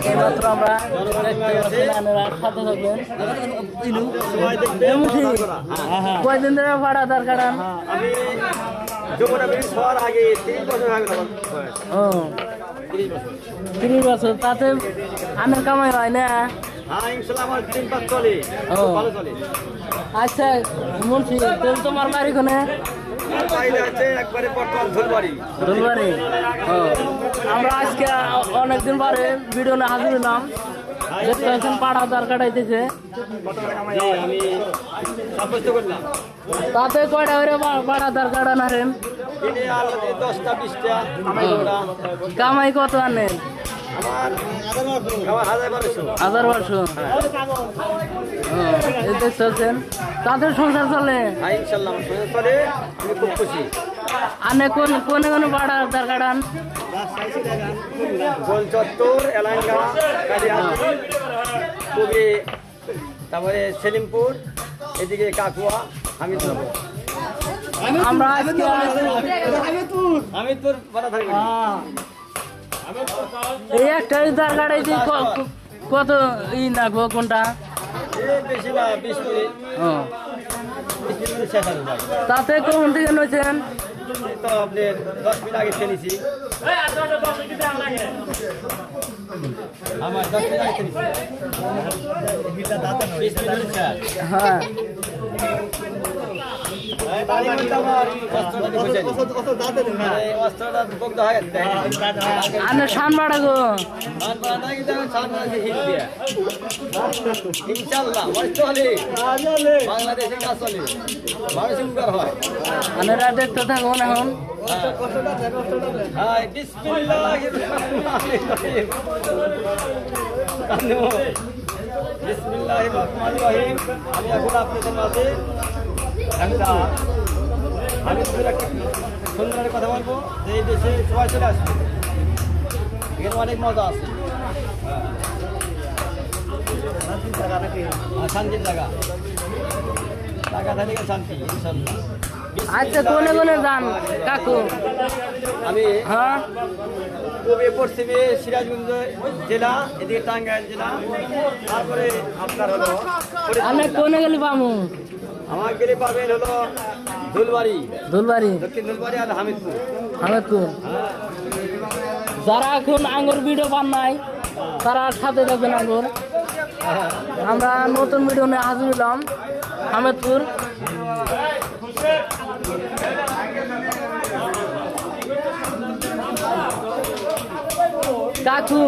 এইমাত্র আমরা সাথে থাকবেন কয়দিন ধরে ভাড়া দরকার আমি যমুনা ব্রিজ হওয়ার আগে 30 বছর আগে ও 30 বছর তাতে আমের কামাই হয় না হ্যাঁ ইনশাআল্লাহ আমার 3-5 চলে ভালো চলে আচ্ছা মুন্সি তোমার বাড়ি কোনে বাইরে আছে একবারে বর্তমান ধুলবাড়ি ও আমরা আজকে অনেকদিন পরে ভিডিও না হাজির হলাম দেখতে পাচ্ছেন পাড়া দাঁড় কাটাইতেছে আমি সাব্যস্ত করলাম তাতে কয়টা করে পাড়া দাঁড় কাটান হারেন 10টা 20টা কামাই কত আনেন আমার 1200 দেখতেছেন তাদের সংসার চলে ইনশাআল্লাহ আমার সংসার চলে আমি খুব খুশি আনে কোনে পাড়া দাঁড় কাটান গোল চত্বর এলাঙ্গা কালিয়াতি কবি তারপরে সেলিমপুর এদিকে কাকুয়া হামিদনগর আমরা আজকে হামিদপুর বড় থাকি এই একটা দাঁড় কাটাইতে কত লাগবো কোনটা বেশি না 20 মিনিট ও 20 মিনিট শেষ হবে ভাই তাতে কোন থেকে নইছেন তো আপনি 10 মিনিট আগে খেলেছি আমার 10 মিনিট আগে খেলেছি হ্যাঁ আনে শান বাড়া গো বাংলাদেশে কাজ চলে মানুষের উপকার হয় আনে রাত দেখতে থাকো না এখন বিসমিল্লাহির রহমানির রহিম আমি এখন আপনাদের মাঝে আমি একটা সুন্দর কথা বলবো যে এই দেশে সবাই চলে আসবে এখানে অনেক মজা আছে শান্তির জায়গা টাকা থাকলে শান্তি ইনশাল্লাহ আচ্ছা কোনে যান কাকু আমি হ্যাঁ পূর্বে পশ্চিমে সিরাজগঞ্জ জেলা এদিকে টাঙ্গাইল জেলা তারপরে আপনার হলো আনে কোনে গেলি পামু আমার গেলে পাবেন হলো ধুলবাড়ি দক্ষিণ ধুলবাড়ি আর হামিদপুর যারা এখন আঙ্গুর ভিডিও পান নাই তারা সাথে থাকবেন আঙ্গুর আমরা নতুন ভিডিও নিয়ে হাজির হলাম হামিদপুর কাকু